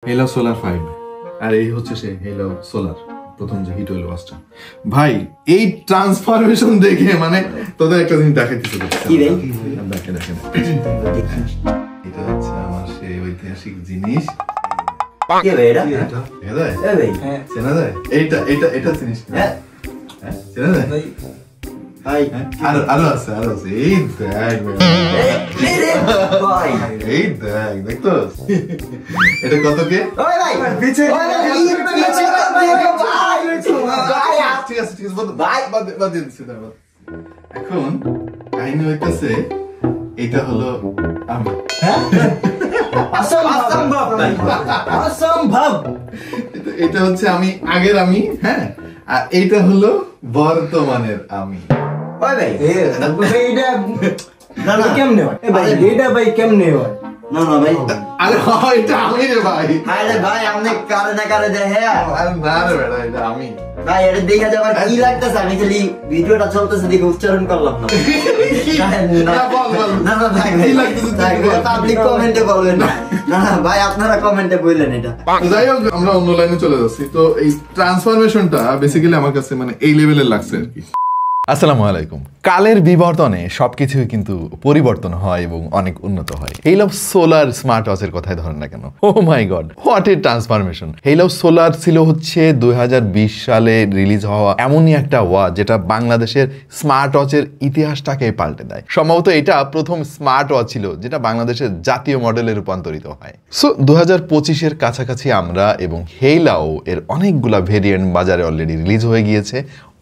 Hello solar 5 আর এই হচ্ছে সে hello solar প্রথম যে হিট হইল ওয়াচটা। ভাই এই ট্রান্সফরমেশন দেখে মানে তোদের একটা জিনিস দেখাইতে কি রে দেখে এটা হচ্ছে আমার সেই ঐতিহাসিক জিনিস। কে রে এটা? এটা হ্যাঁ চেনা যায়। এটা জিনিস হ্যাঁ চেনা যায় ভাই। আরো আছে এই দেখ ভাই এই দেখ দেখতো এটা কত কে ওই ভাই পিছে ঠিক আছে ভাই বাদ দিচ্ছি। এখন কাহিনী হইতেছে এটা হলো আমি অসম্ভব এটা হচ্ছে আমি আগের আমি হ্যাঁ আর এইটা হলো বর্তমানের আমি। কেমনে হয় এটা ভাই কেমনে হয়? না না ভাই আরে এটা আমি রে ভাই। আরে ভাই আপনি কারে না কারে দেখে আরে না রে বেটা এটা আমি ভাই। এটা দেখা যাবার কি লাগতেছে? আমি খালি ভিডিওটা চলতেছে দেখে উচ্চারণ করলাম না। না না ভাই কি লাগতেছে পাবলিক কমেন্টে বলবেন না। না ভাই আপনারা কমেন্টে বললেন এটা। যাই হোক আমরা অন্য লাইনে চলে যাচ্ছি। তো এই ট্রান্সফরমেশনটা বেসিক্যালি আমার কাছে মানে এই লেভেলের লাগছে আর কি। আসসালামু আলাইকুম। কালের বিবর্তনে সবকিছুই কিন্তু পরিবর্তন হয় এবং অনেক উন্নত হয়। হেলো সোলার স্মার্ট ওয়াচের কথাই ধরেন না কেন, oh my god what a transformation. Haylou solar ছিল হচ্ছে 2020 সালে রিলিজ হওয়া এমনই একটা ওয়াচ যেটা বাংলাদেশের স্মার্ট ওয়াচের ইতিহাসটাকে পাল্টে দেয়। সম্ভবত এটা প্রথম স্মার্ট ওয়াচ ছিল যেটা বাংলাদেশের জাতীয় মডেলে রূপান্তরিত হয়। সো 2025-এর কাছাকাছি আমরা এবং হেলাও এর অনেকগুলা ভেরিয়েন্ট বাজারে অলরেডি রিলিজ হয়ে গিয়েছে।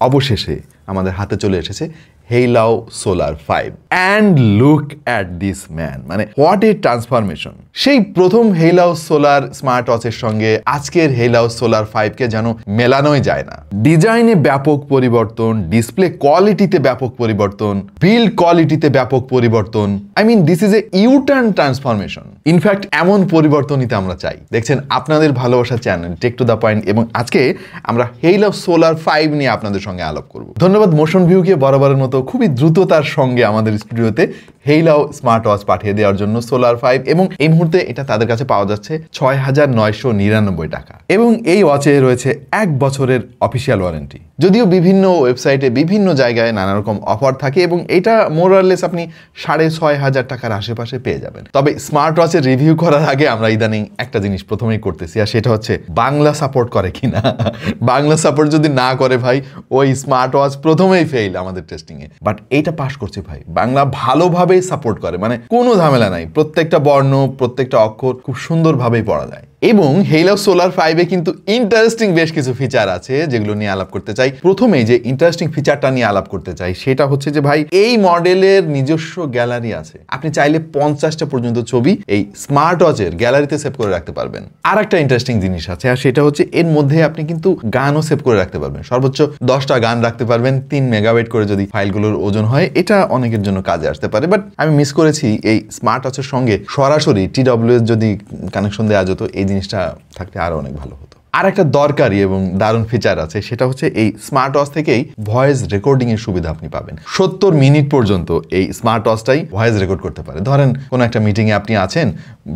অবশেষে আমাদের হাতে চলে এসেছে Haylou solar 5 and look at this man, মানে হোয়াট এ ট্রান্সফরমেশন। সেই প্রথম হেলাও সোলার স্মার্ট ওয়াচের সঙ্গে আজকের হেলাও সোলার 5কে যেন মেলানোই যায় না। ডিজাইনে ব্যাপক পরিবর্তন, ডিসপ্লে কোয়ালিটিতে ব্যাপক পরিবর্তন, বিল্ড কোয়ালিটিতে ব্যাপক পরিবর্তন। I mean this is a U turn transformation. In fact এমন পরিবর্তনই আমরা চাই। দেখছেন আপনাদের ভালোবাসা channel tech to the point এবং আজকে আমরা হেলাও সোলার 5 নিয়ে আপনাদের সঙ্গে আলাপ করব। ধন্যবাদ মোশন ভিউকে বরাবরের মতো খুবই দ্রুততার সঙ্গে আমাদের স্টুডিওতে হেলাও স্মার্ট ওয়াচ পাঠিয়ে দেওয়ার জন্য সোলার 5 এবং এই মুহূর্তে এটা তাদের কাছে পাওয়া যাচ্ছে ৬,৯৯৯ টাকা এবং এই ওয়াচে রয়েছে 1 বছরের অফিসিয়াল ওয়ারেন্টি। যদিও বিভিন্ন ওয়েবসাইটে বিভিন্ন জায়গায় নানা রকম অফার থাকে এবং এটা মোরারলেস আপনি ৬,৫০০ টাকার আশেপাশে পেয়ে যাবেন। তবে স্মার্ট ওয়াচের রিভিউ করার আগে আমরা ইদানিং একটা জিনিস প্রথমেই করতেছি আর সেটা হচ্ছে বাংলা সাপোর্ট করে কিনা। বাংলা সাপোর্ট যদি না করে ভাই ওই স্মার্ট ওয়াচ প্রথমেই ফেইল আমাদের টেস্টিংয়ে। বাট এইটা পাস করছে ভাই, বাংলা ভালোভাবেই সাপোর্ট করে, মানে কোনো ঝামেলা নাই। প্রত্যেকটা বর্ণ প্রত্যেকটা অক্ষর খুব সুন্দরভাবেই পড়া যায় এবং হেলাও সোলার 5-এ কিন্তু ইন্টারেস্টিং বেশ কিছু ফিচার আছে যেগুলো নিয়ে আলাপ করতে চাই। প্রথমেই যে ইন্টারেস্টিং ফিচারটা নিয়ে আলাপ করতে চাই সেটা হচ্ছে যে ভাই এই মডেলের নিজস্ব গ্যালারি আছে। আপনি চাইলে 50টা পর্যন্ত ছবি এই স্মার্ট ওয়াচের গ্যালারিতে সেভ করে রাখতে পারবেন। আর একটা ইন্টারেস্টিং জিনিস আছে আর সেটা হচ্ছে এর মধ্যে আপনি কিন্তু গানও সেভ করে রাখতে পারবেন। সর্বোচ্চ 10টা গান রাখতে পারবেন 3 মেগাবাইট করে যদি ফাইলগুলোর ওজন হয়। এটা অনেকের জন্য কাজে আসতে পারে। বাট আমি মিস করেছি এই স্মার্ট ওয়াচের সঙ্গে সরাসরি TWS যদি কানেকশন দেওয়া যেত, এই জিনিসটা থাকলে আরো অনেক ভালো হতো। আর একটা দরকারি এবং দারুণ ফিচার আছে সেটা হচ্ছে এই স্মার্ট ওয়াচ থেকেই ভয়েস রেকর্ডিং এর সুবিধা আপনি পাবেন। 70 মিনিট পর্যন্ত এই স্মার্ট ওয়াচটাই ভয়েস রেকর্ড করতে পারে। ধরেন কোনো একটা মিটিং এ আপনি আছেন,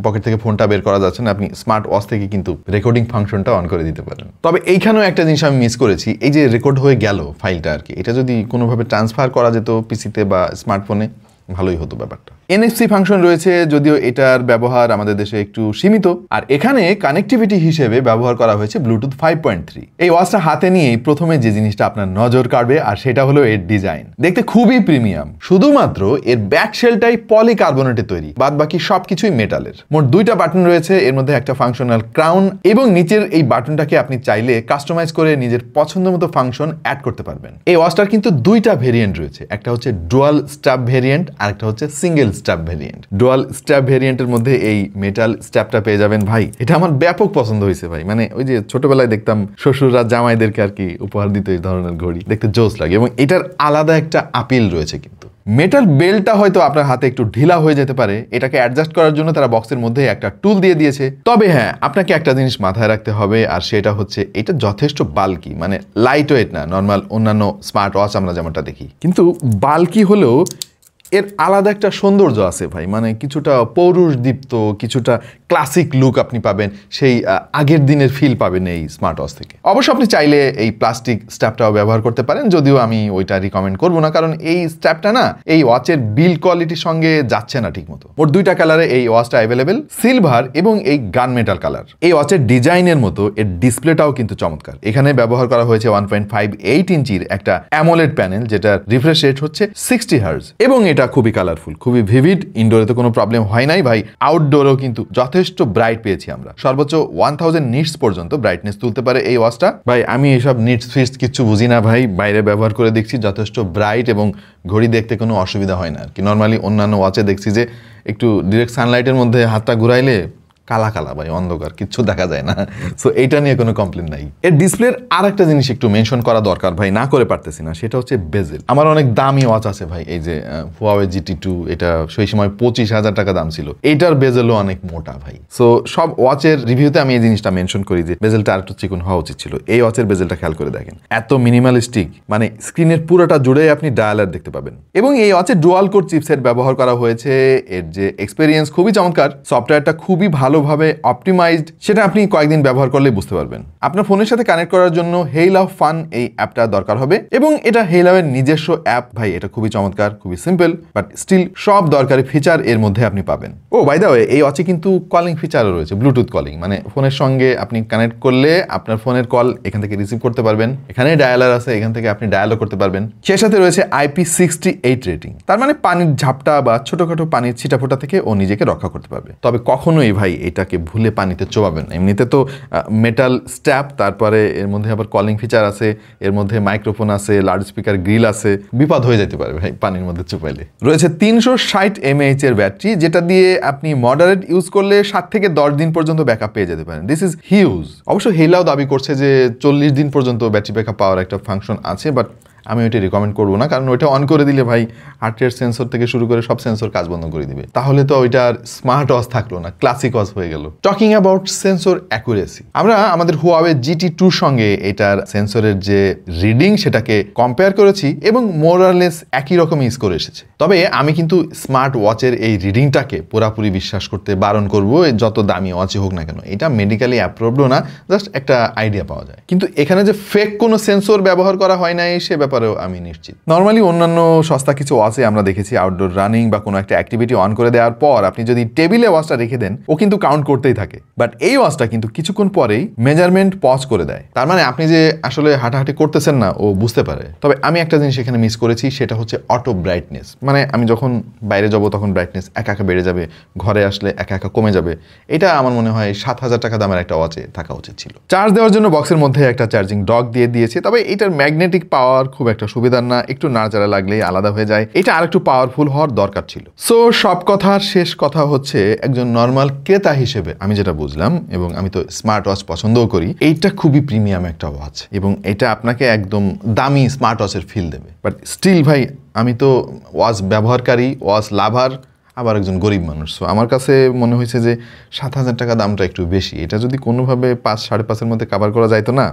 পকেট থেকে ফোনটা বের করা যাচ্ছে না, আপনি স্মার্ট ওয়াচ থেকে কিন্তু রেকর্ডিং ফাংশনটা অন করে দিতে পারেন। তবে এইখানেও একটা জিনিস আমি মিস করেছি, এই যে রেকর্ড হয়ে গেল ফাইলটা আর কি, এটা যদি কোনোভাবে ট্রান্সফার করা যেত পিসিতে বা স্মার্টফোনে ভালোই হতো ব্যাপারটা। NFC ফাংশন রয়েছে, যদিও এটার ব্যবহার আমাদের দেশে একটু সীমিত। আর এখানে কানেক্টিভিটি হিসেবে ব্যবহার করা হয়েছে ব্লুটুথ 5.3। এই ওয়াচটা হাতে নিয়েই প্রথমে যে জিনিসটা আপনার নজর কাড়বে আর সেটা হলো এর ডিজাইন। দেখতে খুবই প্রিমিয়াম, শুধুমাত্র এর ব্যাক শেলটাই পলিকার্বনেটে তৈরি, বাদ বাকি সবকিছুই মেটালের। মোট 2টা বাটন রয়েছে, এর মধ্যে একটা ফাংশনাল ক্রাউন এবং নিচের এই বাটনটাকে আপনি চাইলে কাস্টমাইজ করে নিজের পছন্দ মতো ফাংশন অ্যাড করতে পারবেন। এই ওয়াচটার কিন্তু 2টা ভেরিয়েন্ট রয়েছে, একটা হচ্ছে ডুয়াল স্ট্র্যাপ ভেরিয়েন্ট আর একটা হচ্ছে single strap variant. Dual strap ভেরিয়েন্টের মধ্যে এই মেটাল স্ট্র্যাপটা পেয়ে যাবেন। ভাই এটা আমার ব্যাপক পছন্দ হয়েছে ভাই, মানে ওই যে ছোটবেলায় দেখতাম শ্বশুররা জামাইদেরকে আর কি উপহার দিত এই ধরনের ঘড়ি, দেখতে জোস লাগে এবং এটার আলাদা একটা আপিল রয়েছে। কিন্তু মেটাল বেল্টটা হয়তো আপনার হাতে একটু ঢিলা হয়ে যেতে পারে, এটাকে অ্যাডজাস্ট করার জন্য তারা বক্সের মধ্যে একটা টুল দিয়ে দিয়েছে। তবে হ্যাঁ, আপনাকে একটা জিনিস মাথায় রাখতে হবে আর সেটা হচ্ছে এটা যথেষ্ট বাল্কি, মানে লাইট ওয়েট না, নর্মাল অন্যান্য স্মার্ট ওয়াচ আমরা যেমনটা দেখি। কিন্তু বাল্কি হলেও এর আলাদা একটা সৌন্দর্য আছে ভাই, মানে কিছুটা পৌরুষ দীপ্ত, কিছুটা ক্লাসিক লুক আপনি পাবেন, সেই আগের দিনের ফিল পাবেন এই স্মার্ট ওয়াচ থেকে। অবশ্য আপনি চাইলে এই প্লাস্টিক স্ট্র্যাপটাও ব্যবহার করতে পারেন, যদিও আমি ওইটা রিকমেন্ড করবো না, কারণ এই স্ট্র্যাপটা না এই ওয়াচের বিল কোয়ালিটির সঙ্গে যাচ্ছে না ঠিক মতো। মোট 2টা কালারে এই ওয়াচটা অ্যাভেলেবেল, সিলভার এবং এই গান মেটাল কালার। এই ওয়াচের ডিজাইনের মতো এর ডিসপ্লেটাও কিন্তু চমৎকার। এখানে ব্যবহার করা হয়েছে 1.58 ইঞ্চির একটা অ্যামোলেড প্যানেল, যেটার রিফ্রেশ রেট হচ্ছে 60 হার্জ, এবং এটা খুবই কালারফুল, খুবই ভিভিড। ইনডোরে তো কোনো প্রবলেম হয় নাই ভাই, আউটডোরেও কিন্তু যথেষ্ট ব্রাইট পেয়েছি আমরা। সর্বোচ্চ 1000 নিটস পর্যন্ত ব্রাইটনেস তুলতে পারে এই ওয়াচটা। ভাই আমি এসব নিটস ফিটস কিছু বুঝি না ভাই, বাইরে ব্যবহার করে দেখছি যথেষ্ট ব্রাইট এবং ঘড়ি দেখতে কোনো অসুবিধা হয় না আর কি। নর্মালি অন্যান্য ওয়াচে দেখছি যে একটু ডিরেক্ট সানলাইটের মধ্যে হাতটা ঘুরাইলে কালা কালা ভাই, অন্ধকার, কিচ্ছু দেখা যায় না। সো এইটা নিয়ে কোনো কমপ্লেন নাই। এর ডিসপ্লের আর একটা জিনিস একটু মেনশন করা দরকার ভাই, না করে পারতেছি না, সেটা হচ্ছে বেজেল। আমার অনেক দামি ওয়াচ আছে ভাই, এই যে Huawei GT2, এটা সেই সময় 25,000 টাকা দাম ছিল, এইটার বেজেলও অনেক মোটা ভাই। সো সব ওয়াচের রিভিউতে আমি এই জিনিসটা মেনশন করি যে বেজেলটা আর একটু চিকন হওয়া উচিত ছিল। এই ওয়াচের বেজেলটা খেয়াল করে দেখেন, এত মিনিমালিস্টিক, মানে স্ক্রিনের পুরোটা জুড়ে আপনি ডায়ালার দেখতে পাবেন। এবং এই ওয়াচের ডুয়াল কোর চিপসেট ব্যবহার করা হয়েছে। এর যে এক্সপেরিয়েন্স খুবই চমৎকার, সফটওয়্যারটা খুবই ভালোভাবে অপটিমাইজড, সেটা আপনি কয়েকদিন ব্যবহার করলেই বুঝতে পারবেন। আপনার ফোনের সাথে কানেক্ট করার জন্য হেইলাও ফান এই অ্যাপটা দরকার হবে, এবং এটা হেইলাওয়ের নিজস্ব অ্যাপ ভাই। এটা খুবই চমৎকার, খুবই সিম্পল, বাট স্টিল সব দরকারি ফিচার এর মধ্যে আপনি পাবেন। ও বাই দ্য ওয়ে, এই ওয়াচে কিন্তু কলিং ফিচারও রয়েছে, ব্লুটুথ কলিং, মানে ফোনের সঙ্গে আপনি কানেক্ট করলে আপনার ফোনের কল এখান থেকে রিসিভ করতে পারবেন। এখানে ডায়ালার আছে, এখান থেকে আপনি ডায়ালও করতে পারবেন। সেই সাথে রয়েছে IP68 রেটিং, তার মানে পানির ঝাপটা বা ছোটখাটো পানির ছিটাফোটা থেকে ও নিজেকে রক্ষা করতে পারবে। তবে কখনোই ভাই এটাকে ভুলে পানিতে চোবাবেন না। এমনিতে তো মেটাল স্ট্যাপ, তারপরে এর মধ্যে আবার কলিং ফিচার আছে, এর মধ্যে মাইক্রোফোন আছে, লাউড স্পিকার গ্রিল আছে, বিপদ হয়ে যেতে পারে ভাই পানির মধ্যে চোপাইলে। রয়েছে 360 mAh এর ব্যাটারি, যেটা দিয়ে আপনি মডারেট ইউজ করলে 7 থেকে 10 দিন পর্যন্ত ব্যাকআপ পেয়ে যেতে পারেন। This is huge. অবশ্য হেইলাও দাবি করছে যে 40 দিন পর্যন্ত ব্যাটারি ব্যাকআপ পাওয়ার একটা ফাংশন আছে, বাট আমি ওইটা রিকমেন্ড করবো না, কারণ ওইটা অন করে দিলে ভাই হার্ট রেট সেন্সর থেকে শুরু করে সব সেন্সর কাজ বন্ধ করে দিবে। তাহলে তো ওইটার স্মার্ট ওয়াচ থাকলো না, ক্লাসিক ওয়াচ হয়ে গেল। টকিং অ্যাবাউট সেন্সর অ্যাকুরেসি, আমরা আমাদের Huawei GT2 সঙ্গে এটার সেন্সরের যে রিডিং সেটাকে কম্পেয়ার করেছি এবং মোরালেস একই রকম ইউজ করে এসেছে। তবে আমি কিন্তু স্মার্ট ওয়াচের এই রিডিংটাকে পুরাপুরি বিশ্বাস করতে বারণ করবো, যত দামি ওয়াচই হোক না কেন। এটা মেডিকেলি অ্যাপ্রুভডও না, জাস্ট একটা আইডিয়া পাওয়া যায়। কিন্তু এখানে যে ফেক কোনো সেন্সর ব্যবহার করা হয় নাই সে ব্যাপারেও আমি নিশ্চিত। নর্মালি অন্যান্য সস্তা কিছু ওয়াচে আমরা দেখেছি আউটডোর রানিং বা কোনো একটা অ্যাক্টিভিটি অন করে দেওয়ার পর আপনি যদি টেবিলে ওয়াচটা রেখে দেন, ও কিন্তু কাউন্ট করতেই থাকে। বাট এই ওয়াচটা কিন্তু কিছুক্ষণ পরেই মেজারমেন্ট পজ করে দেয়, তার মানে আপনি যে আসলে হাঁটাহাঁটি করতেছেন না ও বুঝতে পারে। তবে আমি একটা জিনিস এখানে মিস করেছি, সেটা হচ্ছে অটো ব্রাইটনেস। মানে আমি যখন বাইরে যাব তখন ব্রাইটনেস একা একা বেড়ে যাবে, ঘরে আসলে একা একা কমে যাবে। এটা আমার মনে হয় 7000 টাকা দামের একটা ওয়াচে থাকা উচিত ছিল। চার্জ দেওয়ার জন্য বক্সের মধ্যে একটা চার্জিং ডক দিয়ে দিয়েছে, তবে এটার ম্যাগনেটিক পাওয়ার খুব একটা সুবিধার না, একটু নাড়াচাড়া লাগলেই আলাদা হয়ে যায়। এটা আর একটু পাওয়ারফুল হওয়ার দরকার ছিল। সো সব কথার শেষ কথা হচ্ছে, একজন নর্মাল ক্রেতা হিসেবে আমি যেটা বুঝলাম, এবং আমি তো স্মার্ট ওয়াচ পছন্দও করি, এইটা খুবই প্রিমিয়াম একটা ওয়াচ, এবং এটা আপনাকে একদম দামি স্মার্ট ওয়াচের ফিল দেবে। বাট স্টিল ভাই, আমি তো ওয়াচ ব্যবহারকারী, ওয়াচ লাভার, আবার একজন গরিব মানুষ। সো আমার কাছে মনে হয়েছে যে 7000 টাকা দামটা একটু বেশি। এটা যদি কোনোভাবে 5-5.5-এর মধ্যে কাভার করা যাইতো না,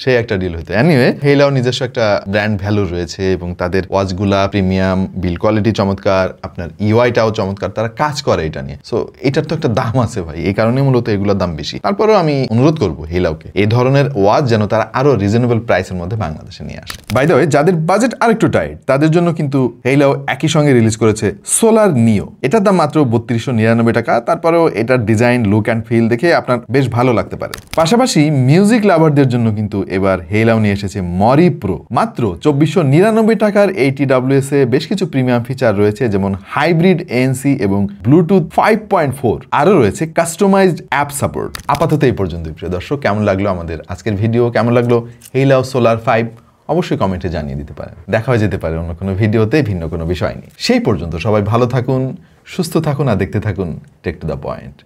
সেই একটা ডিল হতো। এনিওয়ে, হেইলাও নিজস্ব একটা ব্র্যান্ড ভ্যালু রয়েছে, এবং তাদের ওয়াচগুলা প্রিমিয়াম, বিল কোয়ালিটি চমৎকার, আপনার ইউআইটাও চমৎকার, তারা কাজ করে এটা নিয়ে। সো এটার তো একটা দাম আছে ভাই, এই কারণে মূলত এগুলোর দাম বেশি। তারপরেও আমি অনুরোধ করবো হেইলাওকে এই ধরনের ওয়াচ যেন তারা আরো রিজনেবল প্রাইসের মধ্যে বাংলাদেশে নিয়ে আসে। বাই দ্য ওয়ে, যাদের বাজেট আরেকটু টাইট তাদের জন্য কিন্তু হেইলাও একই সঙ্গে রিলিজ করেছে সোলার নিও। এটার দাম মাত্র 3299 টাকা। তারপরেও এটার ডিজাইন, লুক অ্যান্ড ফিল দেখে আপনার বেশ ভালো লাগতে পারে। পাশাপাশি মিউজিক লাভারদের জন্য কিন্তু এবার হেইলাও নিয়ে এসেছে মরি প্রো। মাত্র 2499 টাকার এই TWS এ বেশ কিছু প্রিমিয়াম ফিচার রয়েছে, যেমন হাইব্রিড ANC এবং ব্লুটুথ 5.4, আরও রয়েছে কাস্টমাইজড অ্যাপ সাপোর্ট। আপাতত এই পর্যন্তই প্রিয় দর্শক। কেমন লাগলো আমাদের আজকের ভিডিও, কেমন লাগলো হেইলাও সোলার 5, অবশ্যই কমেন্টে জানিয়ে দিতে পারেন। দেখা হয়ে যেতে পারে অন্য কোনো ভিডিওতে ভিন্ন কোনো বিষয় নিয়ে। সেই পর্যন্ত সবাই ভালো থাকুন, সুস্থ থাকুন, আর দেখতে থাকুন টেক টু দ্য পয়েন্ট।